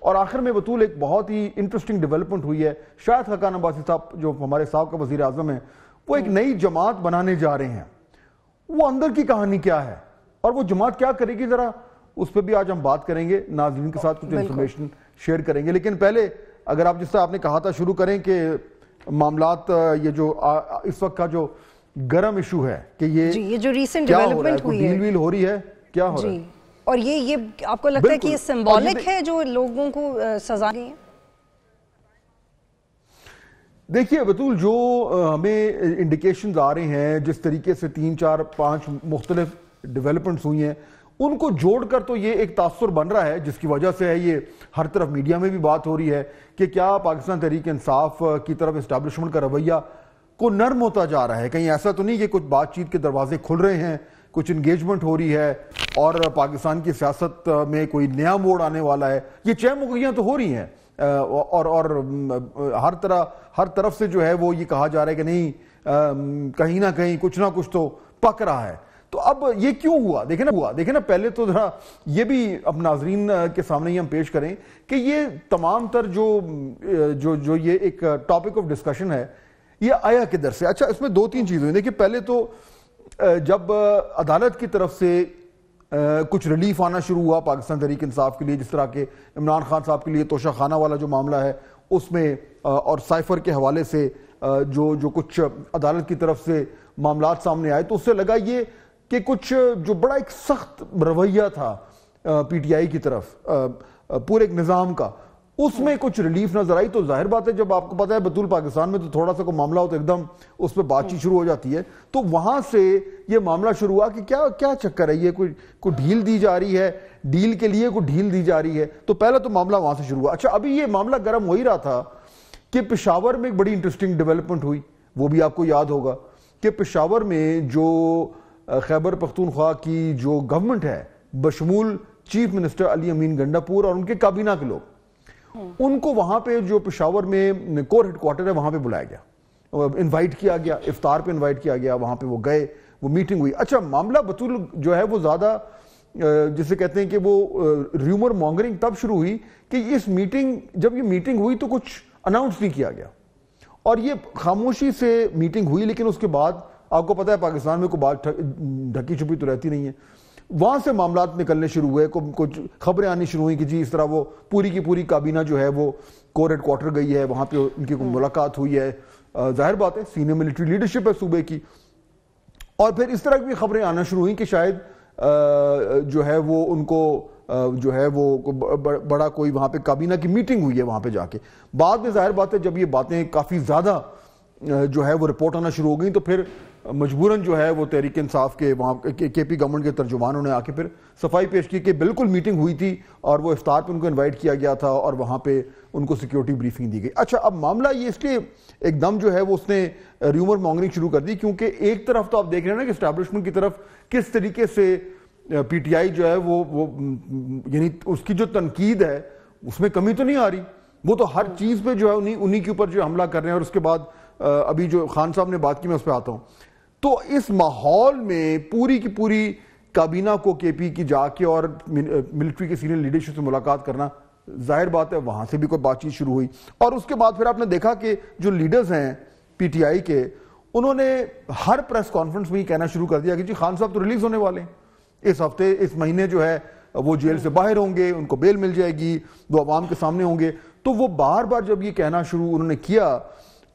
اور آخر میں بطول ایک بہت ہی انٹرسٹنگ ڈیولپمنٹ ہوئی ہے، شاید خاقان عباسی صاحب جو ہمارے سابقہ وزیر اعظم ہیں وہ ایک نئی جماعت بنانے جا رہے ہیں. وہ اندر کی کہانی کیا ہے اور وہ جماعت کیا کرے گی، ذرا اس پہ بھی آج ہم بات کریں گے، ناظرین کے ساتھ کچھ انفارمیشن شیئر کریں گے. لیکن پہلے اگر آپ جس طرح آپ نے کہا تھا شروع کریں کہ معاملات یہ جو اس وقت کا جو گرم ایشو ہے کہ یہ جو ریسنٹ ڈیولپمنٹ ہوئی ہے، ڈیل ویل ہو رہی ہے، کیا ہو رہا ہے؟ اور یہ آپ کو لگتا ہے کہ یہ سمبولک ہے جو لوگوں کو سزا دی ہے؟ دیکھیے بطول، جو ہمیں انڈیکیشنز آ رہے ہیں جس طریقے سے 3 4 5 مختلف ڈیولپمنٹس ہوئی ہیں، ان کو جوڑ کر تو یہ ایک تاثر بن رہا ہے جس کی وجہ سے ہے یہ ہر طرف میڈیا میں بھی بات ہو رہی ہے کہ کیا پاکستان تحریک انصاف کی طرف اسٹیبلشمنٹ کا رویہ کو نرم ہوتا جا رہا ہے. کہیں ایسا تو نہیں کہ کچھ بات چیت کے دروازے کھل رہے ہیں، کچھ انگیجمنٹ ہو رہی ہے اور پاکستان کی سیاست میں کوئی نیا موڑ آنے والا ہے. یہ چہ مغیاں تو ہو رہی ہیں اور ہر طرف سے جو ہے وہ یہ کہا جا رہا ہے کہ نہیں کہیں نہ کہیں کچھ نہ کچھ تو پک رہا ہے. تو اب یہ کیوں ہوا؟ دیکھیں نا پہلے تو ذرا یہ بھی اب ناظرین کے سامنے ہی ہم پیش کریں کہ یہ تمام تر جو یہ ایک ٹاپک آف ڈسکشن ہے یہ آیا کدھر سے. اچھا، اس میں 2-3 چیزیں ہیں. دیکھیں پہلے تو جب عدالت کی طرف سے کچھ ریلیف آنا شروع ہوا پاکستان تحریک انصاف کے لیے، جس طرح کہ عمران خان صاحب کے لیے توشہ خانہ والا جو معاملہ ہے اس میں اور سائفر کے حوالے سے جو کچھ عدالت کی طرف سے معاملات سامنے آئے، تو اس سے لگا یہ کہ کچھ جو بڑا ایک سخت رویہ تھا پی ٹی آئی کی طرف پورے ایک نظام کا، اس میں کچھ ریلیف نظر آئی. تو ظاہر بات ہے جب آپ کو پتا ہے بطول پاکستان میں تو تھوڑا سا کوئی معاملہ ہو تو ایک دم اس پہ بات چیت شروع ہو جاتی ہے. تو وہاں سے یہ معاملہ شروع ہوا کہ کیا چکر ہے، یہ کوئی ڈھیل دی جا رہی ہے، ڈیل کے لیے کوئی ڈھیل دی جا رہی ہے. تو پہلا تو معاملہ وہاں سے شروع ہوا. اچھا، ابھی یہ معاملہ گرم ہو ہی رہا تھا کہ پشاور میں ایک بڑی انٹرسٹنگ ڈیولپمنٹ ہوئی. وہ بھی آپ کو یاد ہوگا کہ پشاور میں جو خیبر پختونخوا کی جو گورنمنٹ ہے بشمول چیف منسٹر علی امین گنڈاپور اور ان کے کابینہ کے لوگ، ان کو وہاں پہ جو پشاور میں کور ہیڈ کوارٹر ہے وہاں پہ بلایا گیا، انوائٹ کیا گیا، افطار پہ انوائٹ کیا گیا، وہاں پہ وہ گئے، وہ میٹنگ ہوئی. اچھا، معاملہ بطول جو ہے وہ زیادہ جسے کہتے ہیں کہ وہ ریومر مانگرنگ تب شروع ہوئی کہ جب یہ میٹنگ ہوئی تو کچھ اناؤنس نہیں کیا گیا اور یہ خاموشی سے میٹنگ ہوئی. لیکن اس کے بعد آپ کو پتا ہے پاکستان میں کوئی بات ڈھکی چھپی تو رہتی نہیں ہے. وہاں سے معاملات نکلنے شروع ہوئے، کچھ خبریں آنی شروع ہوئی کہ جی اس طرح وہ پوری کی پوری کابینہ جو ہے وہ کور ہیڈ کوارٹر گئی ہے، وہاں پہ ان کی ملاقات ہوئی ہے. ظاہر بات ہے سینئر ملٹری لیڈرشپ ہے صوبے کی. اور پھر اس طرح کی خبریں آنا شروع ہوئیں کہ شاید جو ہے وہ ان کو جو ہے وہ بڑا کوئی وہاں پہ کابینہ کی میٹنگ ہوئی ہے وہاں پہ جا کے. بعد میں ظاہر بات ہے جب یہ باتیں کافی زیادہ جو ہے وہ رپورٹ آنا شروع ہو گئیں تو پھر مجبوراً جو ہے وہ تحریک انصاف کے وہاں کے پی گورنمنٹ کے ترجمانوں نے آ کے پھر صفائی پیش کی کہ بالکل میٹنگ ہوئی تھی اور وہ افطار پہ ان کو انوائٹ کیا گیا تھا اور وہاں پہ ان کو سیکیورٹی بریفنگ دی گئی. اچھا، اب معاملہ یہ اس کے ایک دم جو ہے وہ اس نے ریومر مانگرنگ شروع کر دی، کیونکہ ایک طرف تو آپ دیکھ رہے ہیں نا کہ اسٹیبلشمنٹ کی طرف کس طریقے سے پی ٹی آئی جو ہے وہ یعنی اس کی جو تنقید ہے اس میں کمی تو نہیں آ رہی. وہ تو ہر چیز پہ جو ہے انہی کے اوپر جو حملہ کر رہے ہیں. اور اس کے بعد ابھی جو خان صاحب نے بات کی میں اس پہ آتا ہوں. تو اس ماحول میں پوری کی پوری کابینہ کو کے پی کی جا کے اور ملٹری کے سینئر لیڈرشپ سے ملاقات کرنا، ظاہر بات ہے وہاں سے بھی کوئی بات چیت شروع ہوئی. اور اس کے بعد پھر آپ نے دیکھا کہ جو لیڈرز ہیں پی ٹی آئی کے، انہوں نے ہر پریس کانفرنس میں یہ کہنا شروع کر دیا کہ جی خان صاحب تو ریلیز ہونے والے ہیں اس ہفتے، اس مہینے جو ہے وہ جیل سے باہر ہوں گے، ان کو بیل مل جائے گی، وہ عوام کے سامنے ہوں گے. تو وہ بار بار جب یہ کہنا شروع انہوں نے کیا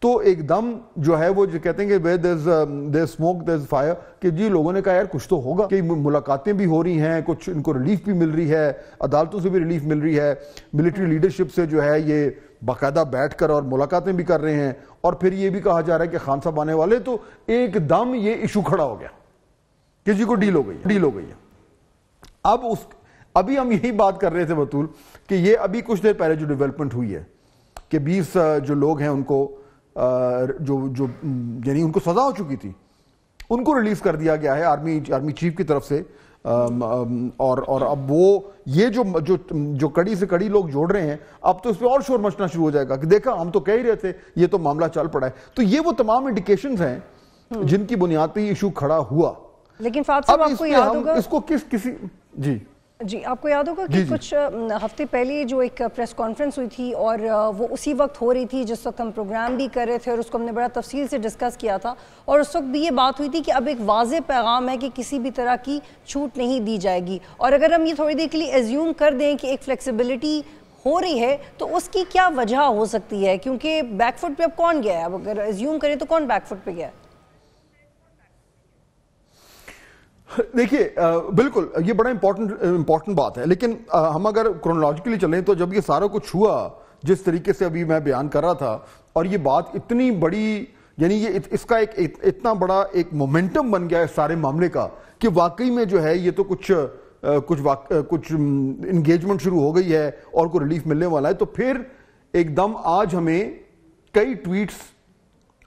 تو ایک دم جو ہے وہ جو کہتے ہیں کہ where there's smoke there's fire، کہ جی لوگوں نے کہا یار کچھ تو ہوگا، کہ ملاقاتیں بھی ہو رہی ہیں، کچھ ان کو ریلیف بھی مل رہی ہے، عدالتوں سے بھی ریلیف مل رہی ہے، ملٹری لیڈرشپ سے جو ہے یہ باقاعدہ بیٹھ کر اور ملاقاتیں بھی کر رہے ہیں، اور پھر یہ بھی کہا جا رہا ہے کہ خان صاحب آنے والے. تو ایک دم یہ ایشو کھڑا ہو گیا کہ جی کو ڈیل ہو گئی ہے. ابھی ہم یہی بات کر رہے تھے بطول کہ یہ ابھی کچھ دیر پہلے جو ڈیولپمنٹ ہوئی ہے کہ 20 جو لوگ ہیں ان کو جو یعنی ان کو سزا ہو چکی تھی ان کو ریلیز کر دیا گیا ہے آرمی چیف کی طرف سے. اور اب وہ یہ جو کڑی سے کڑی لوگ جوڑ رہے ہیں اب تو اس پہ اور شور مچنا شروع ہو جائے گا کہ دیکھا ہم تو کہہ ہی رہے تھے، یہ تو معاملہ چل پڑا ہے. تو یہ وہ تمام انڈیکیشنز ہیں جن کی بنیاد پہ یہ ایشو کھڑا ہوا. لیکن فاضل صاحب آپ کو یاد ہوگا اس کو کسی جی جی آپ کو یاد ہوگا کہ کچھ ہفتے پہلے جو ایک پریس کانفرنس ہوئی تھی اور وہ اسی وقت ہو رہی تھی جس وقت ہم پروگرام بھی کر رہے تھے اور اس کو ہم نے بڑا تفصیل سے ڈسکس کیا تھا، اور اس وقت بھی یہ بات ہوئی تھی کہ اب ایک واضح پیغام ہے کہ کسی بھی طرح کی چھوٹ نہیں دی جائے گی. اور اگر ہم یہ تھوڑی دیر کے لیے ایزیوم کر دیں کہ ایک فلیکسیبلٹی ہو رہی ہے تو اس کی کیا وجہ ہو سکتی ہے؟ کیونکہ بیک فٹ پہ اب کون گیا ہے؟ اب اگر ایزیوم کریں تو کون بیک فٹ پہ گیا ہے؟ دیکھیے بالکل یہ بڑا امپورٹنٹ بات ہے، لیکن ہم اگر کرونالوجیکلی چلیں تو جب یہ سارا کچھ ہوا جس طریقے سے ابھی میں بیان کر رہا تھا، اور یہ بات اتنی بڑی، یعنی یہ اس کا ایک اتنا بڑا ایک مومنٹم بن گیا ہے سارے معاملے کا کہ واقعی میں جو ہے یہ تو کچھ انگیجمنٹ شروع ہو گئی ہے اور کوئی ریلیف ملنے والا ہے، تو پھر ایک دم آج ہمیں کئی ٹویٹس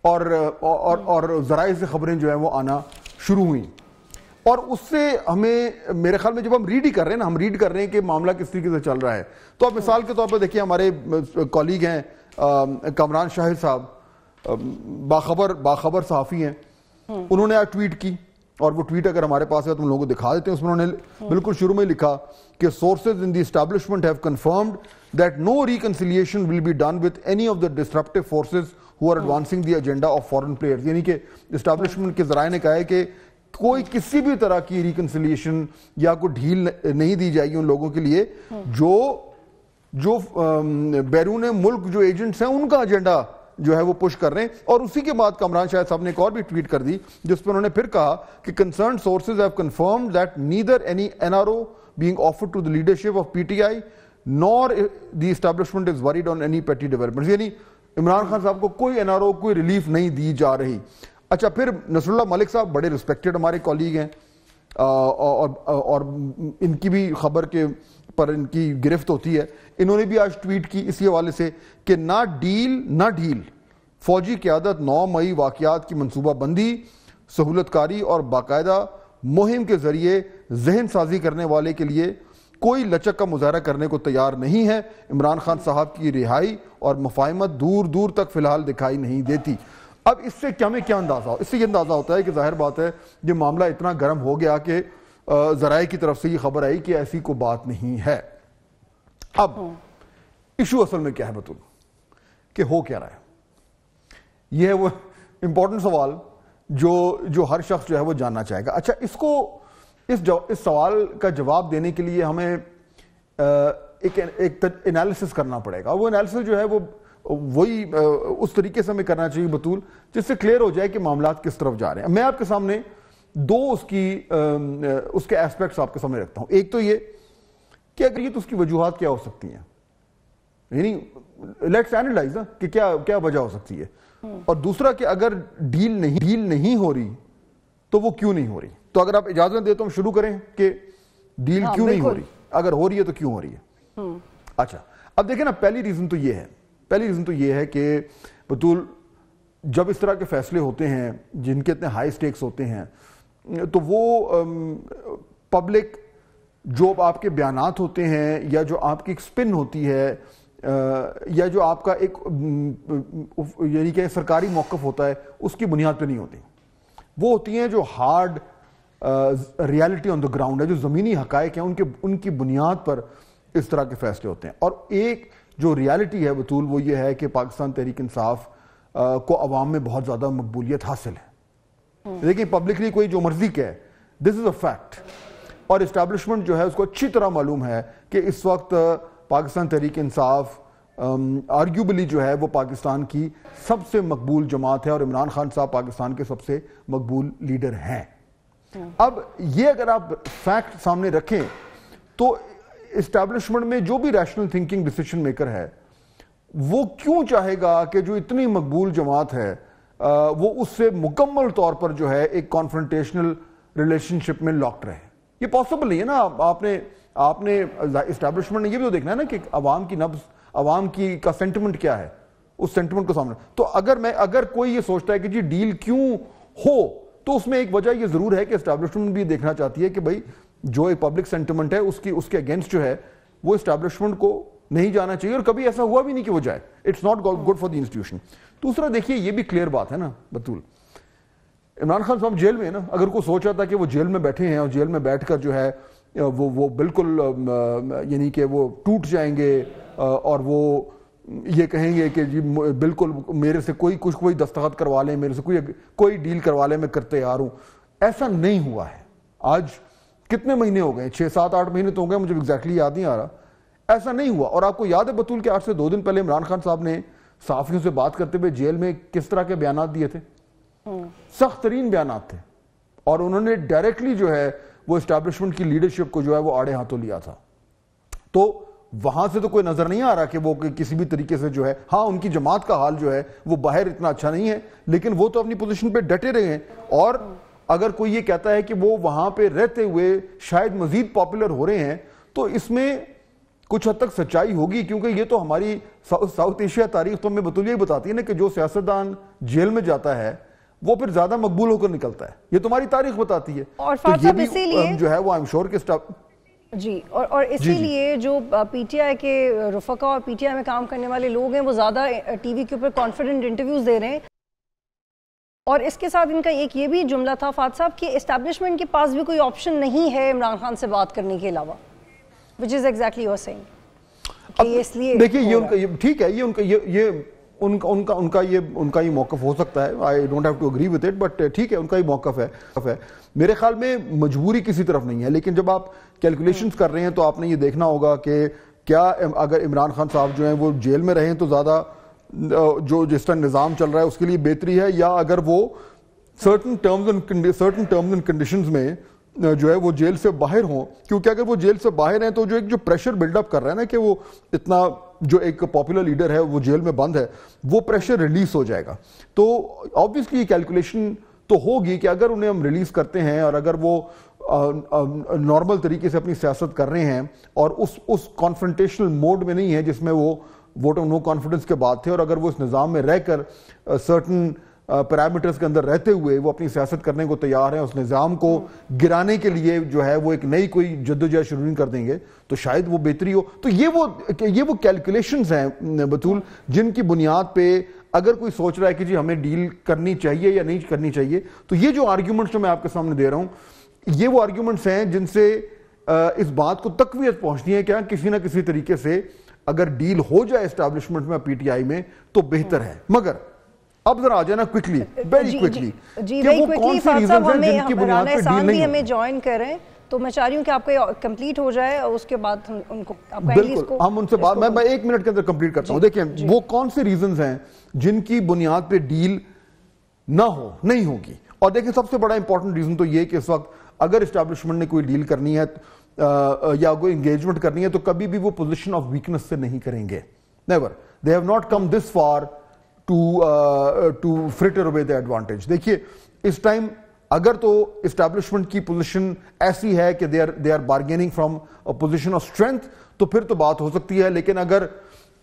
اور ذرائع سے خبریں جو ہیں وہ آنا شروع ہوئیں، اور اس سے ہمیں میرے خیال میں جب ہم ریڈ ہی کر رہے ہیں نا، ہم ریڈ کر رہے ہیں کہ معاملہ کس طریقے سے چل رہا ہے. تو اب مثال کے طور پر دیکھیے ہمارے کولیگ ہیں کامران شاہد صاحب، باخبر صحافی ہیں، انہوں نے آج ٹویٹ کی، اور وہ ٹویٹ اگر ہمارے پاس ہے تو ہم لوگوں کو دکھا دیتے ہیں. اس میں انہوں نے بالکل شروع میں لکھا کہ sources in the establishment have confirmed that no reconciliation will be done with any of the disruptive forces who are advancing the agenda of foreign players. یعنی کہ اسٹیبلشمنٹ کے ذرائع نے کہا ہے کہ کوئی کسی بھی طرح کی ریکنسیلیشن یا کوئی ڈھیل نہیں دی جائے گی ان لوگوں کے لیے جو بیرون ملک جو ایجنٹس ہیں ان کا ایجنڈا جو ہے وہ پش کر رہے ہیں. اور اسی کے بعد کامران شاہد صاحب نے ایک اور بھی ٹویٹ کر دی جس پہ انہوں نے پھر کہا کہ concerned sources have confirmed that neither any NRO being offered to the leadership of PTI nor the establishment is worried on any petty developments. یعنی عمران خان صاحب کو کوئی NRO کوئی ریلیف نہیں دی جا رہی. اچھا پھر نصر اللہ ملک صاحب بڑے ریسپیکٹڈ ہمارے کولیگ ہیں، اور ان کی بھی خبر کے پر ان کی گرفت ہوتی ہے. انہوں نے بھی آج ٹویٹ کی اسی حوالے سے کہ نہ ڈھیل، فوجی قیادت 9 مئی واقعات کی منصوبہ بندی، سہولت کاری اور باقاعدہ مہم کے ذریعے ذہن سازی کرنے والے کے لیے کوئی لچک کا مظاہرہ کرنے کو تیار نہیں ہے. عمران خان صاحب کی رہائی اور مفاہمت دور تک فی الحال دکھائی نہیں دیتی. اب اس سے کیا اندازہ ہو؟ اس سے یہ اندازہ ہوتا ہے کہ ظاہر بات ہے یہ معاملہ اتنا گرم ہو گیا کہ ذرائع کی طرف سے یہ خبر آئی کہ ایسی کوئی بات نہیں ہے. اب ایشو اصل میں کیا ہے بتول کہ ہو کیا رہا ہے؟ یہ ہے وہ امپورٹنٹ سوال جو ہر شخص جو ہے وہ جاننا چاہے گا. اچھا اس سوال کا جواب دینے کے لیے ہمیں ایک انالیسس کرنا پڑے گا. وہ انالیسس جو ہے وہی اس طریقے سے ہمیں کرنا چاہیے بطول جس سے کلیئر ہو جائے کہ معاملات کس طرف جا رہے ہیں. میں آپ کے سامنے دو اس کے ایسپیکٹس آپ کے سامنے رکھتا ہوں. ایک تو یہ کہ اگر یہ تو اس کی وجوہات کیا ہو سکتی ہیں، یعنی لیٹس اینالائز کہ کیا وجہ ہو سکتی ہے، اور دوسرا کہ اگر ڈیل نہیں ہو رہی تو وہ کیوں نہیں ہو رہی. تو اگر آپ اجازت دیں تو ہم شروع کریں کہ ڈیل کیوں نہیں ہو رہی، اگر ہو رہی ہے تو کیوں ہو رہی ہے. اچھا اب دیکھیں نا، پہلی ریزن تو یہ ہے کہ بطول جب اس طرح کے فیصلے ہوتے ہیں جن کے اتنے ہائی سٹیکس ہوتے ہیں تو وہ پبلک جو آپ کے بیانات ہوتے ہیں یا جو آپ کی ایک سپن ہوتی ہے یا جو آپ کا ایک یعنی کہ سرکاری موقف ہوتا ہے اس کی بنیاد پہ نہیں ہوتی. وہ ہوتی ہیں جو hard reality on the ground ہے، جو زمینی حقائق ہیں ان کی بنیاد پر اس طرح کے فیصلے ہوتے ہیں. اور ایک جو ریالٹی ہے بطول وہ یہ ہے کہ پاکستان تحریک انصاف کو عوام میں بہت زیادہ مقبولیت حاصل ہے. لیکن پبلکلی کوئی جو مرضی کہے، دس از اے فیکٹ. اور اسٹیبلشمنٹ جو ہے اس کو اچھی طرح معلوم ہے کہ اس وقت پاکستان تحریک انصاف آرگیوبلی جو ہے وہ پاکستان کی سب سے مقبول جماعت ہے، اور عمران خان صاحب پاکستان کے سب سے مقبول لیڈر ہیں. اب یہ اگر آپ فیکٹ سامنے رکھیں تو اسٹیبلشمنٹ میں جو بھی ریشنل تھنکنگ ڈیسیشن میکر ہے وہ کیوں چاہے گا کہ جو اتنی مقبول جماعت ہے وہ اس سے مکمل طور پر جو ہے ایک کانفرنٹیشنل ریلیشن شپ میں لاکڈ رہے. یہ پاسبل نہیں ہے نا. آپ نے اسٹیبلشمنٹ نے یہ بھی تو دیکھنا ہے نا کہ عوام کی نبض، عوام کا سینٹیمنٹ کیا ہے، اس سینٹیمنٹ کو سامنے. تو اگر کوئی یہ سوچتا ہے کہ جی ڈیل کیوں ہو تو اس میں ایک وجہ یہ ضرور ہے کہ اسٹیبلشمنٹ بھی دیکھنا چاہتی ہے کہ بھائی جو ایک پبلک سینٹیمنٹ ہے اس کے اگینسٹ جو ہے وہ اسٹیبلشمنٹ کو نہیں جانا چاہیے، اور کبھی ایسا ہوا بھی نہیں کہ وہ جائے. It's not good for the institution. دوسرا دیکھیے یہ بھی کلیئر بات ہے نا بطول، عمران خان صاحب جیل میں ہے نا. اگر کوئی سوچا تھا کہ وہ جیل میں بیٹھے ہیں اور جیل میں بیٹھ کر جو ہے وہ بالکل یعنی کہ وہ ٹوٹ جائیں گے اور وہ یہ کہیں گے کہ جی بالکل میرے سے کوئی دستخط کروا لیں، میرے سے کوئی ڈیل کروا لیں، میں کرتے تیار ہوں. ایسا نہیں ہوا ہے. آج کتنے مہینے ہو گئے؟ 6-7-8 مہینے تو ہو گئے، مجھے ایگزیکٹلی یاد نہیں آ رہا. ایسا نہیں ہوا. اور آپ کو یاد ہے بطول کہ آج سے 2 دن پہلے عمران خان صاحب نے صحافیوں سے بات کرتے ہوئے جیل میں کس طرح کے بیانات دیے تھے؟ سخت ترین بیانات تھے. اور انہوں نے ڈائریکٹلی جو ہے وہ اسٹیبلشمنٹ کی لیڈرشپ کو جو ہے وہ آڑے ہاتھوں لیا تھا. تو وہاں سے تو کوئی نظر نہیں آ رہا کہ وہ کسی بھی طریقے سے جو ہے، ہاں ان کی جماعت کا حال جو ہے وہ باہر اتنا اچھا نہیں ہے، لیکن وہ تو اپنی پوزیشن پہ ڈٹے رہے ہیں. اور اگر کوئی یہ کہتا ہے کہ وہ وہاں پہ رہتے ہوئے شاید مزید پاپولر ہو رہے ہیں تو اس میں کچھ حد تک سچائی ہوگی، کیونکہ یہ تو ہماری ساؤتھ ایشیا تاریخ تو ہمیں بطول یہ بتاتی ہے نا کہ جو سیاستدان جیل میں جاتا ہے وہ پھر زیادہ مقبول ہو کر نکلتا ہے. یہ تمہاری تاریخ بتاتی ہے. اور تو یہ بھی جو ہے وہ آئی ایم شور کہ جی اور اسی لیے جو پی ٹی آئی کے رفقا اور پی ٹی آئی میں کام کرنے والے لوگ ہیں وہ زیادہ ٹی وی کے اوپر کانفیڈنٹ انٹرویوز دے رہے ہیں. اور اس کے ساتھ ان کا ایک یہ بھی جملہ تھا فات صاحب کہ اسٹیبلشمنٹ کے پاس بھی کوئی آپشن نہیں ہے عمران خان سے بات کرنے کے علاوہ، which is exactly what you're saying. دیکھیے یہ ان کا ٹھیک ہے، یہ ان کا یہ موقف ہو سکتا ہے. I don't have to agree with it, but ٹھیک ہے ان کا یہ موقف ہے. میرے خیال میں مجبوری کسی طرف نہیں ہے، لیکن جب آپ کیلکولیشنز کر رہے ہیں تو آپ نے یہ دیکھنا ہوگا کہ کیا اگر عمران خان صاحب جو ہیں وہ جیل میں رہیں تو زیادہ جو جس طرح نظام چل رہا ہے اس کے لیے بہتری ہے، یا اگر وہ certain terms and conditions میں جو ہے وہ جیل سے باہر ہوں. کیونکہ اگر وہ جیل سے باہر ہیں تو جو پریشر بلڈ اپ کر رہا ہے نا کہ وہ اتنا جو ایک پاپولر لیڈر ہے وہ جیل میں بند ہے، وہ پریشر ریلیز ہو جائے گا. تو obviously یہ کیلکولیشن تو ہوگی کہ اگر انہیں ہم ریلیز کرتے ہیں اور اگر وہ نارمل طریقے سے اپنی سیاست کر رہے ہیں اور اس کانفرنٹیشنل موڈ میں نہیں ہے جس میں وہ ووٹ آف نو کانفیڈنس کے بعد تھے، اور اگر وہ اس نظام میں رہ کر سرٹن پیرامیٹرز کے اندر رہتے ہوئے وہ اپنی سیاست کرنے کو تیار ہیں، اس نظام کو گرانے کے لیے جو ہے وہ ایک نئی کوئی جدوجہد شروع نہیں کر دیں گے تو شاید وہ بہتری ہو. تو یہ وہ کیلکولیشنز ہیں بطول جن کی بنیاد پہ اگر کوئی سوچ رہا ہے کہ جی ہمیں ڈیل کرنی چاہیے یا نہیں کرنی چاہیے، تو یہ جو آرگیومنٹس میں آپ کے سامنے دے رہا ہوں یہ وہ آرگیومنٹس ہیں جن سے اس بات کو تقویت پہنچنی ہے کہ کسی نہ کسی طریقے سے اگر ڈیل ہو جائے اسٹیبلشمنٹ میں پی ٹی آئی میں تو بہتر ہے. مگر اب ذرا آ جانا کوئکلی ویری کوئکلی کہ وہ کون سی ریزنز ہیں جن کی بنیاد پہ ڈیل نہیں ہمیں جوائن کریں. تو میں چاہ رہی ہوں کہ آپ کا کمپلیٹ ہو جائے اور اس کے بعد ان کو بالکل ہم ان سے بات میں 1 منٹ کے اندر کمپلیٹ کرتا ہوں. دیکھیں وہ کون سے ریزنز ہیں جن کی بنیاد پہ ڈیل نہیں ہوگی. اور دیکھیں سب سے بڑا امپورٹنٹ ریزن تو یہ کہ اس وقت اگر اسٹیبلشمنٹ نے کوئی ڈیل کرنی ہے یا کوئی انگیجمنٹ کرنی ہے تو کبھی بھی وہ پوزیشن آف ویکنس سے نہیں کریں گے. Never. They have not come this far to fritter away the advantage. دیکھیے اس ٹائم اگر تو اسٹیبلشمنٹ کی پوزیشن ایسی ہے کہ they are bargaining from a position of strength تو پھر تو بات ہو سکتی ہے. لیکن اگر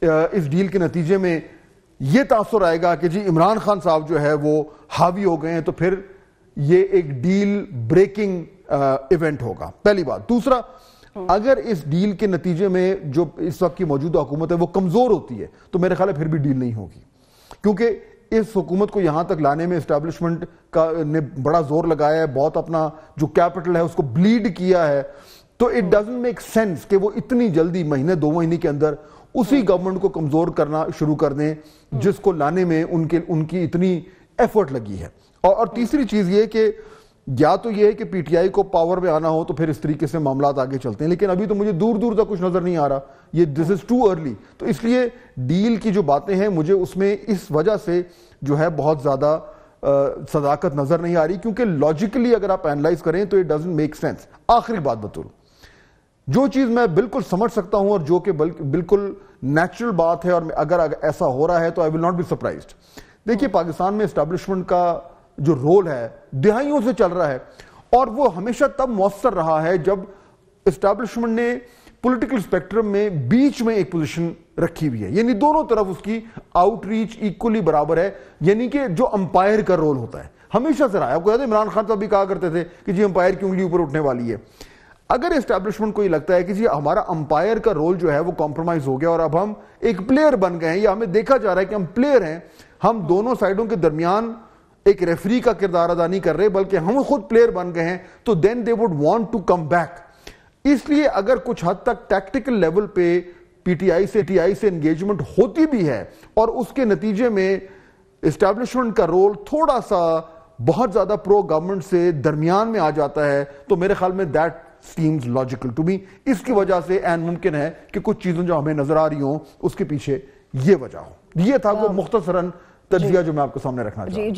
اس ڈیل کے نتیجے میں یہ تاثر آئے گا کہ جی عمران خان صاحب جو ہے وہ حاوی ہو گئے ہیں تو پھر یہ ایک ڈیل بریکنگ ایونٹ ہوگا. پہلی بات. دوسرا، اگر اس ڈیل کے نتیجے میں جو اس وقت کی موجودہ حکومت ہے وہ کمزور ہوتی ہے تو میرے خیال ہے پھر بھی ڈیل نہیں ہوگی. کیونکہ اس حکومت کو یہاں تک لانے میں اسٹیبلشمنٹ نے بڑا زور لگایا ہے، بہت اپنا جو کیپٹل ہے اس کو بلیڈ کیا ہے. تو اٹ ڈزنٹ میک سینس کہ وہ اتنی جلدی 2 مہینے کے اندر اسی گورنمنٹ کو کمزور کرنا شروع کر دیں جس کو لانے میں ان کی اتنی ایفرٹ لگی ہے. اور تیسری چیز یہ کہ یا تو یہ ہے کہ پی ٹی آئی کو پاور میں آنا ہو تو پھر اس طریقے سے معاملات آگے چلتے ہیں، لیکن ابھی تو مجھے دور تک کچھ نظر نہیں آ رہا. یہ دس از ٹو ارلی. تو اس لیے ڈیل کی جو باتیں ہیں مجھے اس میں اس وجہ سے جو ہے بہت زیادہ صداقت نظر نہیں آ رہی، کیونکہ لاجیکلی اگر آپ اینالائز کریں تو اٹ ڈزنٹ میک سینس. آخری بات بطور جو چیز میں بالکل سمجھ سکتا ہوں اور جو کہ بالکل نیچرل بات ہے اور اگر ایسا ہو رہا ہے تو آئی ول ناٹ بی سرپرائزڈ. دیکھیے پاکستان میں اسٹیبلشمنٹ کا جو رول ہے دہائیوں سے چل رہا ہے اور وہ ہمیشہ تب مؤثر رہا ہے جب اسٹیبلشمنٹ نے پولیٹیکل اسپیکٹرم میں بیچ میں ایک پوزیشن رکھی ہوئی ہے، یعنی دونوں طرف اس کی آؤٹ ریچ ایکولی برابر ہے. یعنی کہ جو امپائر کا رول ہوتا ہے ہمیشہ سے رہا ہے. آپ کو یاد ہے عمران خان صاحب بھی کہا کرتے تھے کہ جی امپائر کی انگلی اوپر اٹھنے والی ہے. اگر اسٹیبلشمنٹ کو یہ لگتا ہے کہ جی ہمارا امپائر کا رول جو ہے وہ کمپرومائز ہو گیا اور اب ہم ایک پلیئر بن گئے ہیں یا ہمیں دیکھا جا رہا ہے کہ ہم پلیئر ہیں، ہم دونوں سائڈوں کے درمیان ایک ریفری کا کردار ادا نہیں کر رہے بلکہ ہم خود پلیئر بن گئے ہیں، تو then they would want to come back. اس لیے اگر کچھ حد تک ٹیکٹیکل لیول پہ پی ٹی آئی سے انگیجمنٹ ہوتی بھی ہے اور اس کے نتیجے میں اسٹیبلشمنٹ کا رول تھوڑا سا بہت زیادہ پرو گورنمنٹ سے درمیان میں آ جاتا ہے، تو میرے خیال میں that seems logical to me. اس کی وجہ سے این ممکن ہے کہ کچھ چیزیں جو ہمیں نظر آ رہی ہوں اس کے پیچھے یہ وجہ ہو. یہ تھا وہ مختصراً تجزیہ جو میں آپ کو سامنے رکھنا چاہتا ہوں.